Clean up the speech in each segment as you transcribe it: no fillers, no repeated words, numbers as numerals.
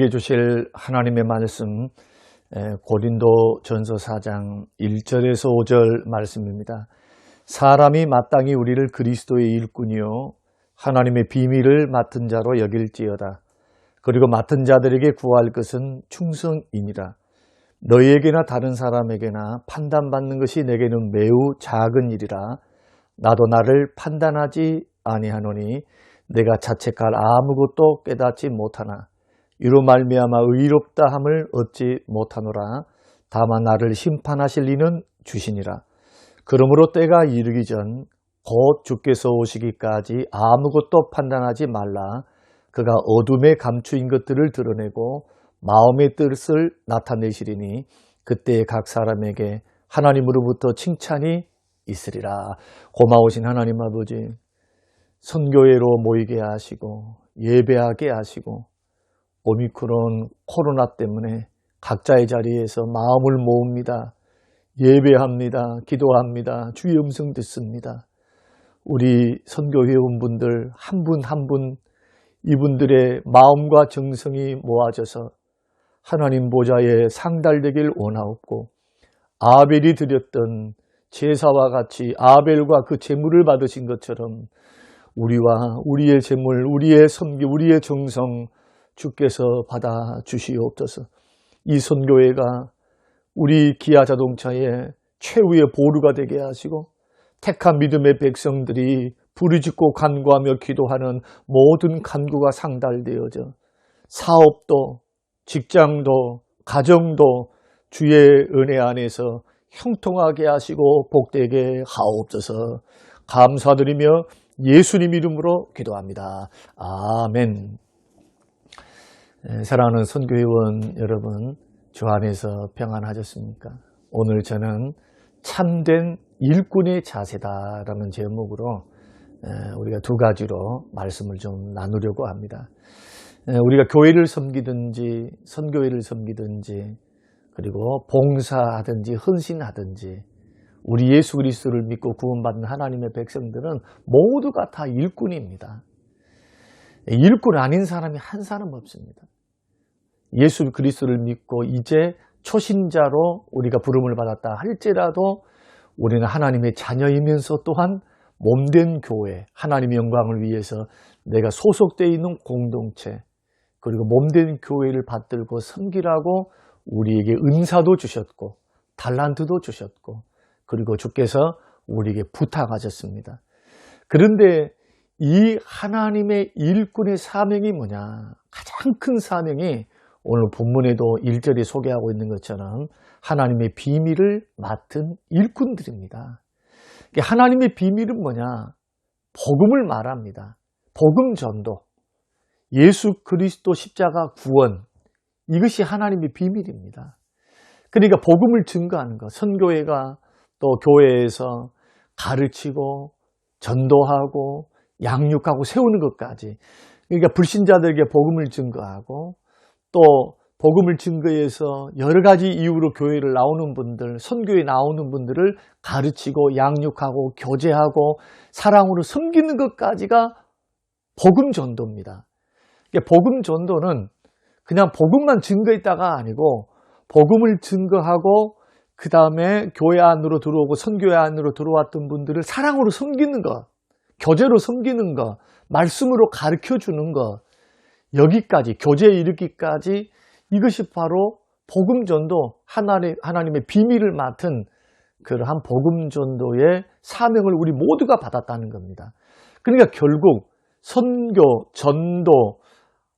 우리에게 주실 하나님의 말씀 고린도 전서 4장 1절에서 5절 말씀입니다. 사람이 마땅히 우리를 그리스도의 일꾼이요 하나님의 비밀을 맡은 자로 여길지어다. 그리고 맡은 자들에게 구할 것은 충성이니라. 너희에게나 다른 사람에게나 판단받는 것이 내게는 매우 작은 일이라. 나도 나를 판단하지 아니하노니 내가 자책할 아무것도 깨닫지 못하나 이로 말미암아 의롭다 함을 얻지 못하노라. 다만 나를 심판하실 이는 주시니라. 그러므로 때가 이르기 전 곧 주께서 오시기까지 아무것도 판단하지 말라. 그가 어둠에 감추인 것들을 드러내고 마음의 뜻을 나타내시리니 그때 각 사람에게 하나님으로부터 칭찬이 있으리라. 고마우신 하나님 아버지, 선교회로 모이게 하시고 예배하게 하시고 오미크론 코로나 때문에 각자의 자리에서 마음을 모읍니다. 예배합니다. 기도합니다. 주의 음성 듣습니다. 우리 선교회원분들 한 분 한 분 이분들의 마음과 정성이 모아져서 하나님 보좌에 상달되길 원하옵고 아벨이 드렸던 제사와 같이 아벨과 그 제물을 받으신 것처럼 우리와 우리의 제물, 우리의 섬기, 우리의 정성 주께서 받아 주시옵소서. 이 선교회가 우리 기아 자동차의 최후의 보루가 되게 하시고 택한 믿음의 백성들이 부르짖고 간구하며 기도하는 모든 간구가 상달되어져 사업도 직장도 가정도 주의 은혜 안에서 형통하게 하시고 복되게 하옵소서. 감사드리며 예수님 이름으로 기도합니다. 아멘. 사랑하는 선교회원 여러분, 주 안에서 평안하셨습니까? 오늘 저는 참된 일꾼의 자세다라는 제목으로 우리가 두 가지로 말씀을 좀 나누려고 합니다. 우리가 교회를 섬기든지 선교회를 섬기든지 그리고 봉사하든지 헌신하든지 우리 예수 그리스도를 믿고 구원받는 하나님의 백성들은 모두가 다 일꾼입니다. 일꾼 아닌 사람이 한 사람 없습니다. 예수 그리스도를 믿고 이제 초신자로 우리가 부름을 받았다 할지라도 우리는 하나님의 자녀이면서 또한 몸된 교회, 하나님의 영광을 위해서 내가 소속되어 있는 공동체 그리고 몸된 교회를 받들고 섬기라고 우리에게 은사도 주셨고 달란트도 주셨고 그리고 주께서 우리에게 부탁하셨습니다. 그런데 이 하나님의 일꾼의 사명이 뭐냐? 가장 큰 사명이 오늘 본문에도 1절에 소개하고 있는 것처럼 하나님의 비밀을 맡은 일꾼들입니다. 하나님의 비밀은 뭐냐? 복음을 말합니다. 복음 전도, 예수 그리스도 십자가 구원, 이것이 하나님의 비밀입니다. 그러니까 복음을 증거하는 것, 선교회가 또 교회에서 가르치고 전도하고 양육하고 세우는 것까지, 그러니까 불신자들에게 복음을 증거하고 또 복음을 증거해서 여러 가지 이유로 교회를 나오는 분들, 선교에 나오는 분들을 가르치고 양육하고 교제하고 사랑으로 섬기는 것까지가 복음 전도입니다. 복음 전도는 그냥 복음만 증거했다가 아니고 복음을 증거하고 그 다음에 교회 안으로 들어오고 선교회 안으로 들어왔던 분들을 사랑으로 섬기는 것, 교제로 섬기는 것, 말씀으로 가르쳐주는 것, 여기까지 교제에 이르기까지 이것이 바로 복음 전도, 하나님의 비밀을 맡은 그러한 복음 전도의 사명을 우리 모두가 받았다는 겁니다. 그러니까 결국 선교, 전도,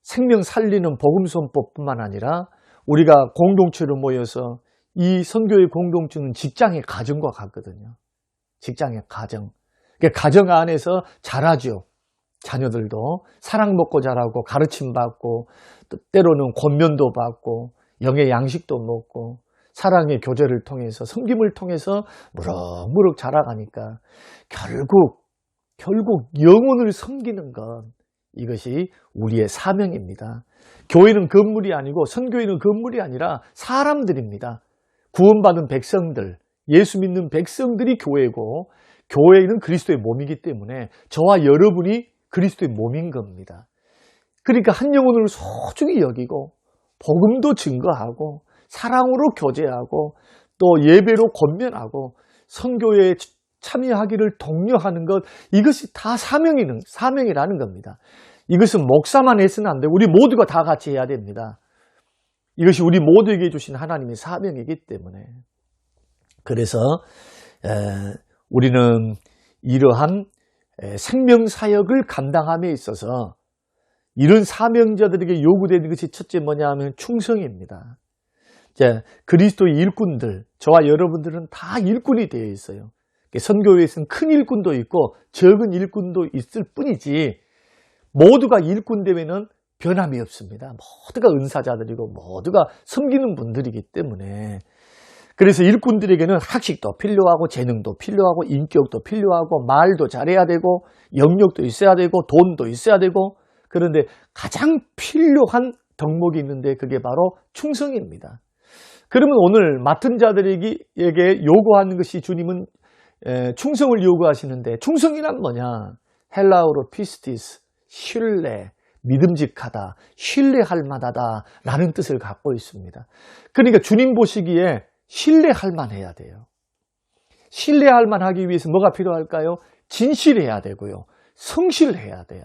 생명 살리는 복음 선포뿐만 아니라 우리가 공동체로 모여서 이 선교의 공동체는 직장의 가정과 같거든요. 직장의 가정. 그러니까 가정 안에서 자라죠. 자녀들도 사랑 먹고 자라고 가르침 받고 때로는 권면도 받고 영의 양식도 먹고 사랑의 교제를 통해서 섬김을 통해서 무럭무럭 자라가니까 결국 영혼을 섬기는 것, 이것이 우리의 사명입니다. 교회는 건물이 아니고 선교회는 건물이 아니라 사람들입니다. 구원받은 백성들, 예수 믿는 백성들이 교회고 교회는 그리스도의 몸이기 때문에 저와 여러분이 그리스도의 몸인 겁니다. 그러니까 한 영혼을 소중히 여기고 복음도 증거하고 사랑으로 교제하고 또 예배로 권면하고 선교에 참여하기를 독려하는 것, 이것이 다 사명이라는 겁니다. 이것은 목사만 해서는 안 되고 우리 모두가 다 같이 해야 됩니다. 이것이 우리 모두에게 주신 하나님의 사명이기 때문에. 그래서 우리는 이러한 생명사역을 감당함에 있어서 이런 사명자들에게 요구되는 것이 첫째 뭐냐 하면 충성입니다. 그리스도의 일꾼들, 저와 여러분들은 다 일꾼이 되어 있어요. 선교회에서는 큰 일꾼도 있고 적은 일꾼도 있을 뿐이지 모두가 일꾼 되면은 변함이 없습니다. 모두가 은사자들이고 모두가 섬기는 분들이기 때문에. 그래서 일꾼들에게는 학식도 필요하고 재능도 필요하고 인격도 필요하고 말도 잘해야 되고 영역도 있어야 되고 돈도 있어야 되고, 그런데 가장 필요한 덕목이 있는데 그게 바로 충성입니다. 그러면 오늘 맡은 자들에게 요구하는 것이, 주님은 충성을 요구하시는데 충성이란 뭐냐? 헬라어로 피스티스, 신뢰, 믿음직하다, 신뢰할 만하다 라는 뜻을 갖고 있습니다. 그러니까 주님 보시기에 신뢰할 만해야 돼요. 신뢰할 만하기 위해서 뭐가 필요할까요? 진실해야 되고요. 성실해야 돼요.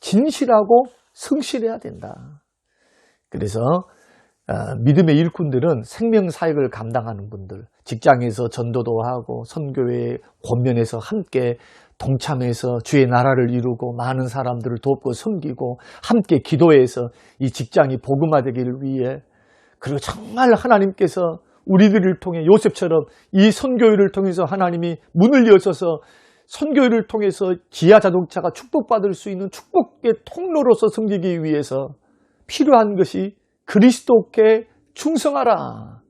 진실하고 성실해야 된다. 그래서 믿음의 일꾼들은 생명사역을 감당하는 분들, 직장에서 전도도 하고 선교회 권면에서 함께 동참해서 주의 나라를 이루고 많은 사람들을 돕고 섬기고 함께 기도해서 이 직장이 복음화되기를 위해, 그리고 정말 하나님께서 우리들을 통해 요셉처럼 이 선교회를 통해서 하나님이 문을 여셔서 선교회를 통해서 기아 자동차가 축복받을 수 있는 축복의 통로로서 섬기기 위해서 필요한 것이 그리스도께 충성하라.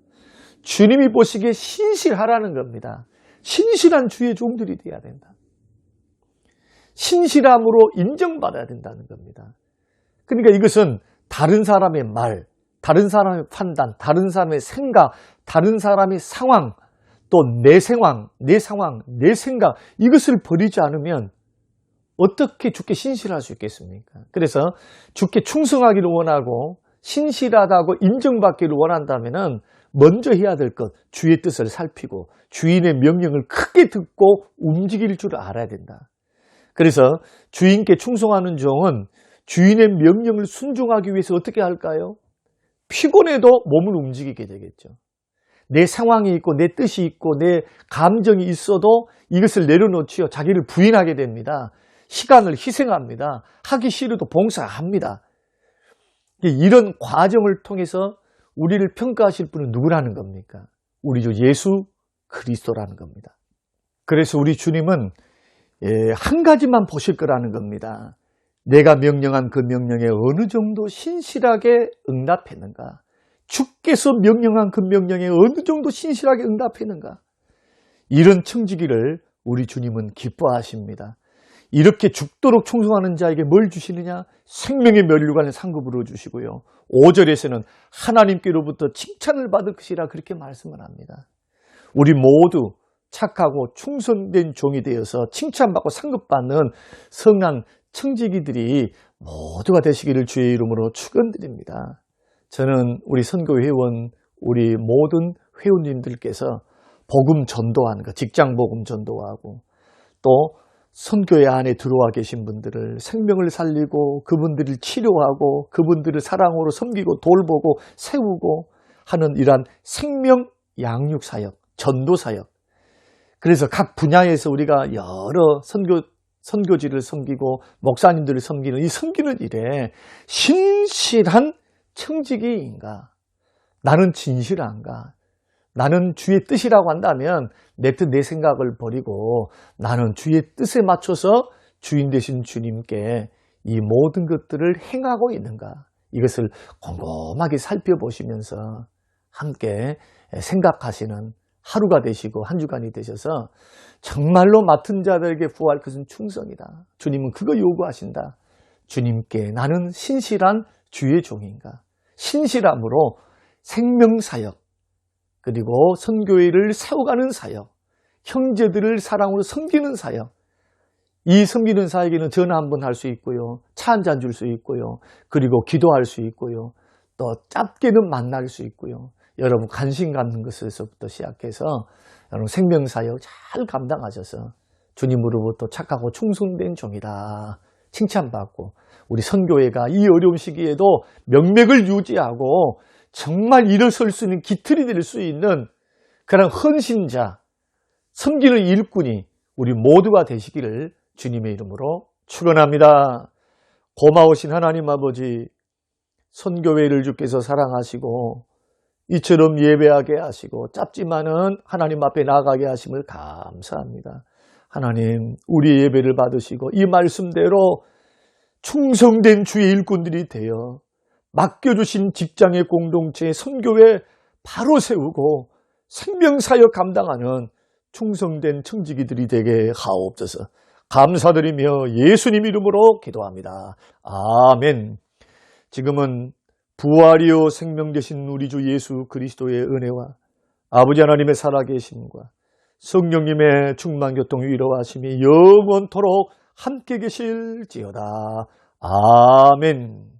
주님이 보시기에 신실하라는 겁니다. 신실한 주의 종들이 되어야 된다. 신실함으로 인정받아야 된다는 겁니다. 그러니까 이것은 다른 사람의 말, 다른 사람의 판단, 다른 사람의 생각, 다른 사람의 상황, 또 내 상황, 내 생각, 이것을 버리지 않으면 어떻게 주께 신실할 수 있겠습니까? 그래서 주께 충성하기를 원하고 신실하다고 인정받기를 원한다면 먼저 해야 될 것, 주의 뜻을 살피고 주인의 명령을 크게 듣고 움직일 줄 알아야 된다. 그래서 주인께 충성하는 종은 주인의 명령을 순종하기 위해서 어떻게 할까요? 피곤해도 몸을 움직이게 되겠죠. 내 상황이 있고 내 뜻이 있고 내 감정이 있어도 이것을 내려놓지요. 자기를 부인하게 됩니다. 시간을 희생합니다. 하기 싫어도 봉사합니다. 이런 과정을 통해서 우리를 평가하실 분은 누구라는 겁니까? 우리 주 예수 그리스도라는 겁니다. 그래서 우리 주님은 한 가지만 보실 거라는 겁니다. 내가 명령한 그 명령에 어느 정도 신실하게 응답했는가? 주께서 명령한 그 명령에 어느 정도 신실하게 응답했는가? 이런 청지기를 우리 주님은 기뻐하십니다. 이렇게 죽도록 충성하는 자에게 뭘 주시느냐? 생명의 면류관을 상급으로 주시고요. 5절에서는 하나님께로부터 칭찬을 받을 것이라 그렇게 말씀을 합니다. 우리 모두 착하고 충성된 종이 되어서 칭찬받고 상급받는 성한 청지기들이 모두가 되시기를 주의 이름으로 축원드립니다. 저는 우리 선교 회원, 우리 모든 회원님들께서 복음 전도하는 것, 직장 복음 전도하고 또 선교회 안에 들어와 계신 분들을 생명을 살리고 그분들을 치료하고 그분들을 사랑으로 섬기고 돌보고 세우고 하는 이러한 생명 양육 사역, 전도 사역. 그래서 각 분야에서 우리가 여러 선교지를 섬기고 목사님들을 섬기는 이 섬기는 일에 신실한 청지기인가? 나는 진실한가? 나는 주의 뜻이라고 한다면 내 뜻, 내 생각을 버리고 나는 주의 뜻에 맞춰서 주인 되신 주님께 이 모든 것들을 행하고 있는가? 이것을 곰곰하게 살펴보시면서 함께 생각하시는 하루가 되시고 한 주간이 되셔서 정말로 맡은 자들에게 구할 것은 충성이다. 주님은 그거 요구하신다. 주님께 나는 신실한 주의 종인가? 신실함으로 생명사역, 그리고 선교회를 세워가는 사역, 형제들을 사랑으로 섬기는 사역, 이 섬기는 사역에는 전화 한 번 할 수 있고요, 차 한 잔 줄 수 있고요, 그리고 기도할 수 있고요, 또 짧게는 만날 수 있고요. 여러분 관심 갖는 것에서부터 시작해서 여러분 생명사역 잘 감당하셔서 주님으로부터 착하고 충성된 종이다 칭찬받고 우리 선교회가 이 어려운 시기에도 명맥을 유지하고 정말 일어설 수 있는 기틀이 될 수 있는 그런 헌신자, 섬기는 일꾼이 우리 모두가 되시기를 주님의 이름으로 축원합니다. 고마우신 하나님 아버지, 선교회를 주께서 사랑하시고 이처럼 예배하게 하시고 짧지만은 하나님 앞에 나아가게 하심을 감사합니다. 하나님, 우리 예배를 받으시고 이 말씀대로 충성된 주의 일꾼들이 되어 맡겨주신 직장의 공동체 선교회 바로 세우고 생명사역 감당하는 충성된 청지기들이 되게 하옵소서. 감사드리며 예수님 이름으로 기도합니다. 아멘. 지금은 부활이요 생명 되신 우리 주 예수 그리스도의 은혜와 아버지 하나님의 살아계심과 성령님의 충만교통 위로하심이 영원토록 함께 계실지어다. 아멘.